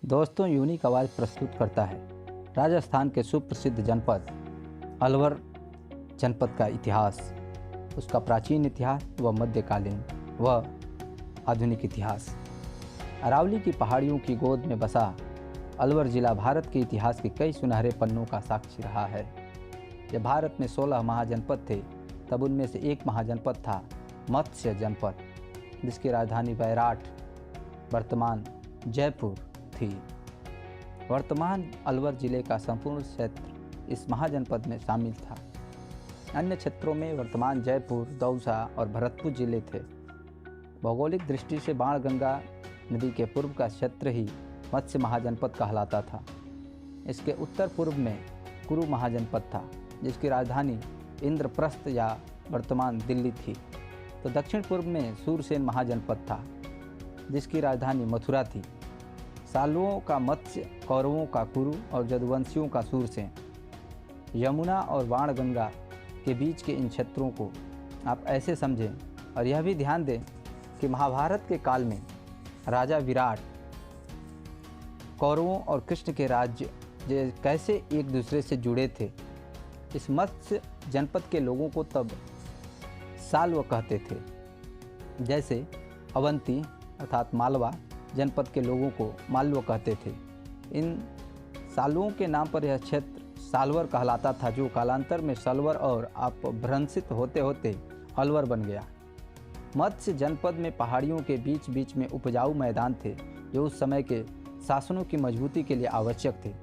दोस्तों, यूनिक आवाज़ प्रस्तुत करता है राजस्थान के सुप्रसिद्ध जनपद अलवर जनपद का इतिहास, उसका प्राचीन इतिहास व मध्यकालीन व आधुनिक इतिहास। अरावली की पहाड़ियों की गोद में बसा अलवर जिला भारत के इतिहास के कई सुनहरे पन्नों का साक्षी रहा है। जब भारत में 16 महाजनपद थे, तब उनमें से एक महाजनपद था मत्स्य जनपद, जिसकी राजधानी बैराट वर्तमान जयपुर थी। वर्तमान अलवर जिले का संपूर्ण क्षेत्र इस महाजनपद में शामिल था। अन्य क्षेत्रों में वर्तमान जयपुर, दौसा और भरतपुर जिले थे। भौगोलिक दृष्टि से बाणगंगा नदी के पूर्व का क्षेत्र ही मत्स्य महाजनपद कहलाता था। इसके उत्तर पूर्व में कुरु महाजनपद था, जिसकी राजधानी इंद्रप्रस्थ या वर्तमान दिल्ली थी। तो दक्षिण पूर्व में सूरसेन महाजनपद था, जिसकी राजधानी मथुरा थी। सालुओं का मत्स्य, कौरवों का कुरु और जदुवंशियों का सूरसेन। यमुना और बाणगंगा के बीच के इन क्षेत्रों को आप ऐसे समझें, और यह भी ध्यान दें कि महाभारत के काल में राजा विराट कौरवों और कृष्ण के राज्य कैसे एक दूसरे से जुड़े थे। इस मत्स्य जनपद के लोगों को तब साल्व कहते थे, जैसे अवंती अर्थात मालवा जनपद के लोगों को मालव कहते थे। इन सालुओं के नाम पर यह क्षेत्र सालवर कहलाता था, जो कालांतर में सलवर और अपभ्रंशित होते होते अलवर बन गया। मत्स्य जनपद में पहाड़ियों के बीच बीच में उपजाऊ मैदान थे, जो उस समय के शासनों की मजबूती के लिए आवश्यक थे।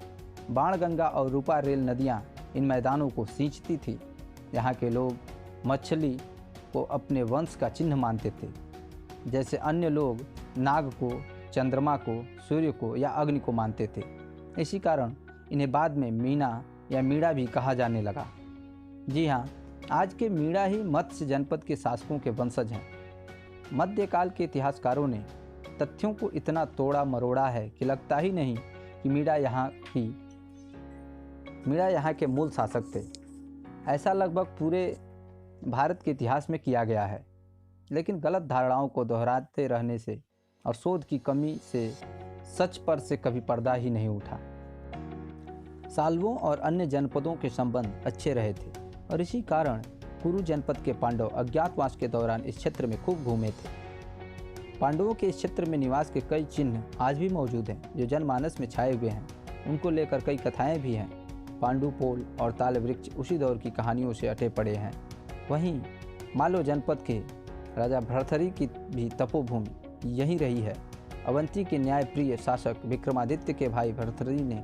बाणगंगा और रूपा रेल नदियाँ इन मैदानों को सींचती थी। यहाँ के लोग मछली को अपने वंश का चिन्ह मानते थे, जैसे अन्य लोग नाग को, चंद्रमा को, सूर्य को या अग्नि को मानते थे। इसी कारण इन्हें बाद में मीना या मीड़ा भी कहा जाने लगा। जी हाँ, आज के मीड़ा ही मत्स्य जनपद के शासकों के वंशज हैं। मध्यकाल के इतिहासकारों ने तथ्यों को इतना तोड़ा मरोड़ा है कि लगता ही नहीं कि मीड़ा यहाँ के मूल शासक थे। ऐसा लगभग पूरे भारत के इतिहास में किया गया है, लेकिन गलत धारणाओं को दोहराते रहने से और शोध की कमी से सच पर से कभी पर्दा ही नहीं उठा। साल्वों और अन्य जनपदों के संबंध अच्छे रहे थे, और इसी कारण कुरु जनपद के पांडव अज्ञातवास के दौरान इस क्षेत्र में खूब घूमे थे। पांडवों के इस क्षेत्र में निवास के कई चिन्ह आज भी मौजूद हैं, जो जनमानस में छाए हुए हैं। उनको लेकर कई कथाएं भी हैं। पांडुपोल और ताल वृक्ष उसी दौर की कहानियों से अटे पड़े हैं। वहीं मालव जनपद के राजा भर्तृहरि की भी तपोभूमि यही रही है। अवंती के न्यायप्रिय शासक विक्रमादित्य के भाई भर्तृहरि ने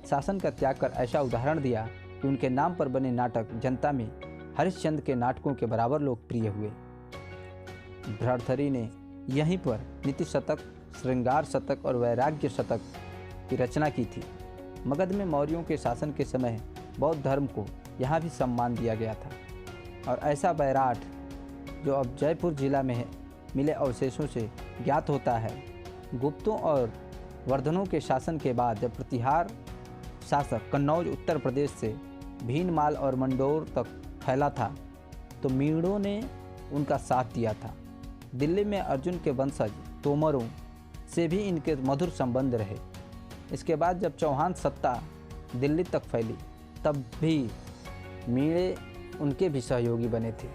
शासन का त्याग कर ऐसा उदाहरण दिया कि उनके नाम पर बने नाटक जनता में हरिश्चंद्र के नाटकों के बराबर लोकप्रिय हुए। भर्तृहरि ने यहीं पर नीति शतक, श्रृंगार शतक और वैराग्य शतक की रचना की थी। मगध में मौर्यों के शासन के समय बौद्ध धर्म को यहाँ भी सम्मान दिया गया था, और ऐसा बैराट, जो अब जयपुर जिला में है, मिले अवशेषों से ज्ञात होता है। गुप्तों और वर्धनों के शासन के बाद जब प्रतिहार शासक कन्नौज उत्तर प्रदेश से भीनमाल और मंडोर तक फैला था, तो मीणों ने उनका साथ दिया था। दिल्ली में अर्जुन के वंशज तोमरों से भी इनके मधुर संबंध रहे। इसके बाद जब चौहान सत्ता दिल्ली तक फैली, तब भी मीणे उनके भी सहयोगी बने थे।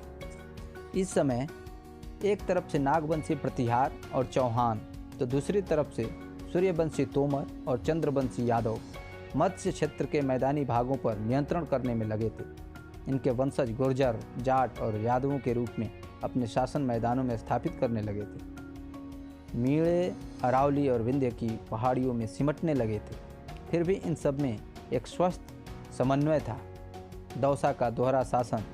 इस समय एक तरफ से नागवंशी प्रतिहार और चौहान, तो दूसरी तरफ से सूर्यवंशी तोमर और चंद्रवंशी यादव मत्स्य क्षेत्र के मैदानी भागों पर नियंत्रण करने में लगे थे। इनके वंशज गुर्जर, जाट और यादवों के रूप में अपने शासन मैदानों में स्थापित करने लगे थे। मीणे अरावली और विंध्य की पहाड़ियों में सिमटने लगे थे। फिर भी इन सब में एक स्वस्थ समन्वय था। दौसा का दोहरा शासन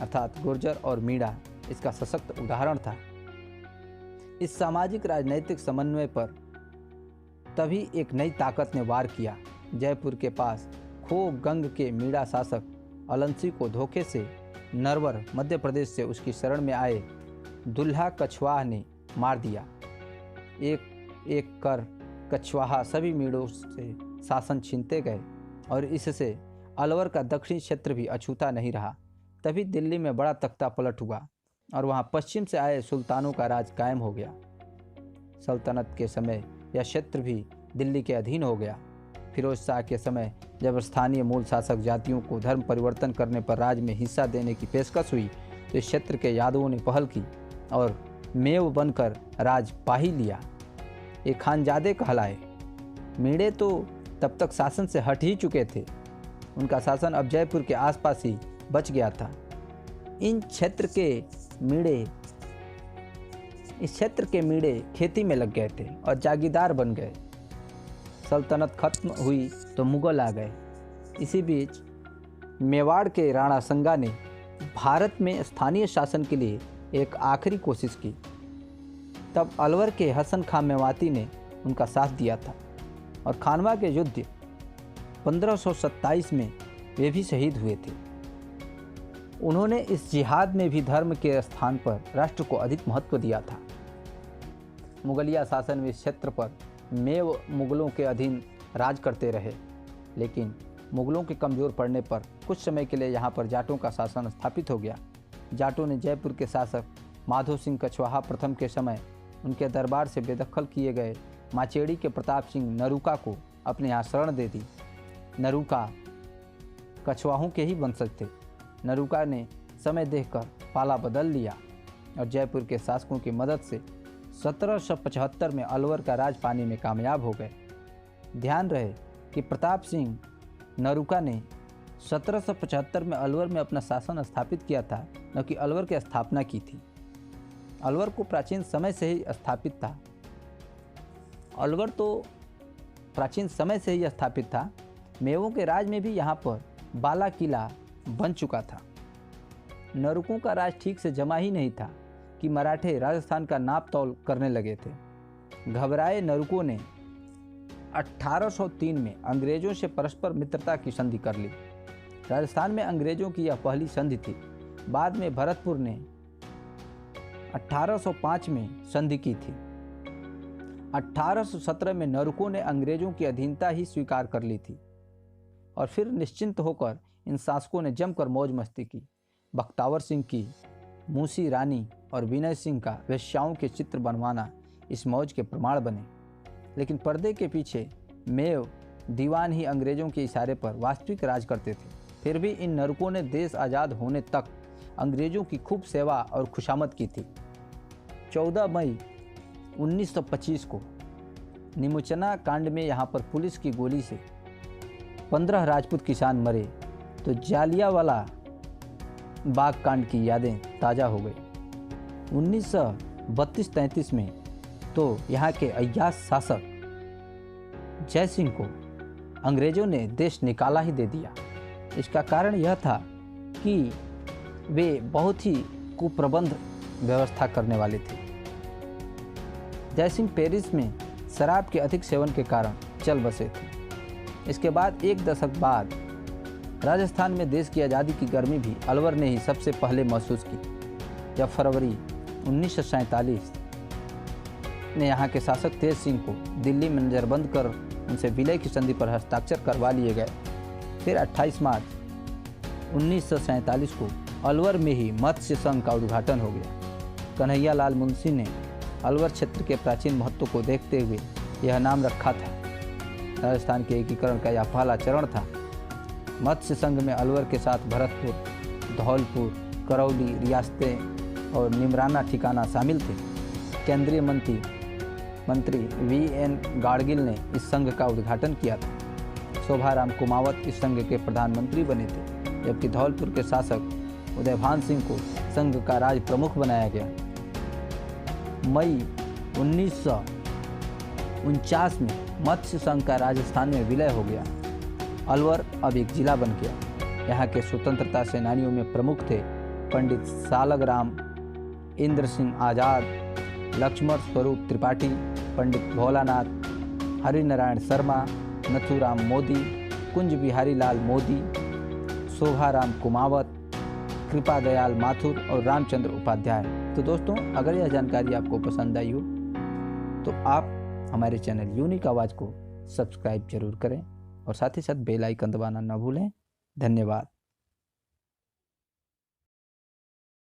अर्थात गुर्जर और मीणा इसका सशक्त उदाहरण था। इस सामाजिक राजनैतिक समन्वय पर तभी एक नई ताकत ने वार किया। जयपुर के पास खो गंग के मीणा शासक अलंसी को धोखे से नरवर मध्य प्रदेश से उसकी शरण में आए दुल्हा कछवाहा ने मार दिया। एक एक कर कछवाहा सभी मीणों से शासन छीनते गए, और इससे अलवर का दक्षिणी क्षेत्र भी अछूता नहीं रहा। तभी दिल्ली में बड़ा तख्ता पलट हुआ, और वहाँ पश्चिम से आए सुल्तानों का राज कायम हो गया। सल्तनत के समय यह क्षेत्र भी दिल्ली के अधीन हो गया। फिरोज शाह के समय जब स्थानीय मूल शासक जातियों को धर्म परिवर्तन करने पर राज्य में हिस्सा देने की पेशकश हुई तो इस क्षेत्र के यादवों ने पहल की और मेव बनकर राज पा ही लिया। ये खानजादे कहलाए। मीणे तो तब तक शासन से हट ही चुके थे। उनका शासन अब जयपुर के आसपास ही बच गया था। इस क्षेत्र के मीणे खेती में लग गए थे और जागीरदार बन गए। सल्तनत खत्म हुई तो मुगल आ गए। इसी बीच मेवाड़ के राणा संगा ने भारत में स्थानीय शासन के लिए एक आखिरी कोशिश की। तब अलवर के हसन खां मेवाती ने उनका साथ दिया था और खानवा के युद्ध 1527 में वे भी शहीद हुए थे। उन्होंने इस जिहाद में भी धर्म के स्थान पर राष्ट्र को अधिक महत्व दिया था। मुगलिया शासन में इस क्षेत्र पर मेव मुगलों के अधीन राज करते रहे, लेकिन मुगलों के कमज़ोर पड़ने पर कुछ समय के लिए यहाँ पर जाटों का शासन स्थापित हो गया। जाटों ने जयपुर के शासक माधो सिंह कछवाहा प्रथम के समय उनके दरबार से बेदखल किए गए माचेड़ी के प्रताप सिंह नरूका को अपने यहाँ शरण दे दी। नरूका कछवाहों के ही वंशज थे। नरूका ने समय देखकर पाला बदल लिया और जयपुर के शासकों की मदद से 1775 में अलवर का राज पाने में कामयाब हो गए। ध्यान रहे कि प्रताप सिंह नरूका ने 1775 में अलवर में अपना शासन स्थापित किया था, न कि अलवर की स्थापना की थी। अलवर को प्राचीन समय से ही स्थापित था। अलवर तो प्राचीन समय से ही स्थापित था। मेवों के राज में भी यहाँ पर बाला किला बन चुका था। नरूकों का राज ठीक से जमा ही नहीं था कि मराठे राजस्थान का नाप तौल करने लगे थे। घबराए नरूकों ने 1803 में अंग्रेजों से परस्पर मित्रता की संधि कर ली। राजस्थान में अंग्रेजों की यह पहली संधि थी। बाद में भरतपुर ने 1805 में संधि की थी। 1817 में नरूकों ने अंग्रेजों की अधीनता ही स्वीकार कर ली थी और फिर निश्चिंत होकर इन शासकों ने जमकर मौज मस्ती की। बख्तावर सिंह की मूसी रानी और विनय सिंह का वेश्याओं के चित्र बनवाना इस मौज के प्रमाण बने। लेकिन पर्दे के पीछे मेव दीवान ही अंग्रेजों के इशारे पर वास्तविक राज करते थे। फिर भी इन नरूकों ने देश आज़ाद होने तक अंग्रेजों की खूब सेवा और खुशामद की थी। 14 मई 1925 को निमुचना कांड में यहाँ पर पुलिस की गोली से 15 राजपूत किसान मरे तो जालियांवाला बाग कांड की यादें ताज़ा हो गई। 1932-33 में तो यहाँ के अय्याश शासक जय सिंह को अंग्रेजों ने देश निकाला ही दे दिया। इसका कारण यह था कि वे बहुत ही कुप्रबंध व्यवस्था करने वाले थे। जय सिंह पेरिस में शराब के अधिक सेवन के कारण चल बसे थे। इसके बाद एक दशक बाद राजस्थान में देश की आज़ादी की गर्मी भी अलवर ने ही सबसे पहले महसूस की, जब फरवरी 1947 ने यहाँ के शासक तेज सिंह को दिल्ली में नज़रबंद कर उनसे विलय की संधि पर हस्ताक्षर करवा लिए गए। फिर 28 मार्च 1947 को अलवर में ही मत्स्य संघ का उद्घाटन हो गया। कन्हैया लाल मुंशी ने अलवर क्षेत्र के प्राचीन महत्व को देखते हुए यह नाम रखा था। राजस्थान के एकीकरण का यह पहला चरण था। मत्स्य संघ में अलवर के साथ भरतपुर, धौलपुर, करौली रियासतें और निमराना ठिकाना शामिल थे। केंद्रीय मंत्री VN गाडगिल ने इस संघ का उद्घाटन किया था। शोभाराम कुमावत इस संघ के प्रधानमंत्री बने थे, जबकि धौलपुर के शासक उदयभान सिंह को संघ का राज प्रमुख बनाया गया। मई 1949 में मत्स्य संघ का राजस्थान में विलय हो गया। अलवर अब एक जिला बन गया। यहाँ के स्वतंत्रता सेनानियों में प्रमुख थे पंडित सालगराम, इंद्र सिंह आज़ाद, लक्ष्मण स्वरूप त्रिपाठी, पंडित भोलानाथ, हरिनारायण शर्मा, नथुराम मोदी, कुंज बिहारी लाल मोदी, शोभाराम कुमावत, कृपा दयाल माथुर और रामचंद्र उपाध्याय। तो दोस्तों, अगर यह जानकारी आपको पसंद आई हो तो आप हमारे चैनल यूनिक आवाज़ को सब्सक्राइब जरूर करें और साथ ही साथ बेल आइकन दबाना न भूलें। धन्यवाद।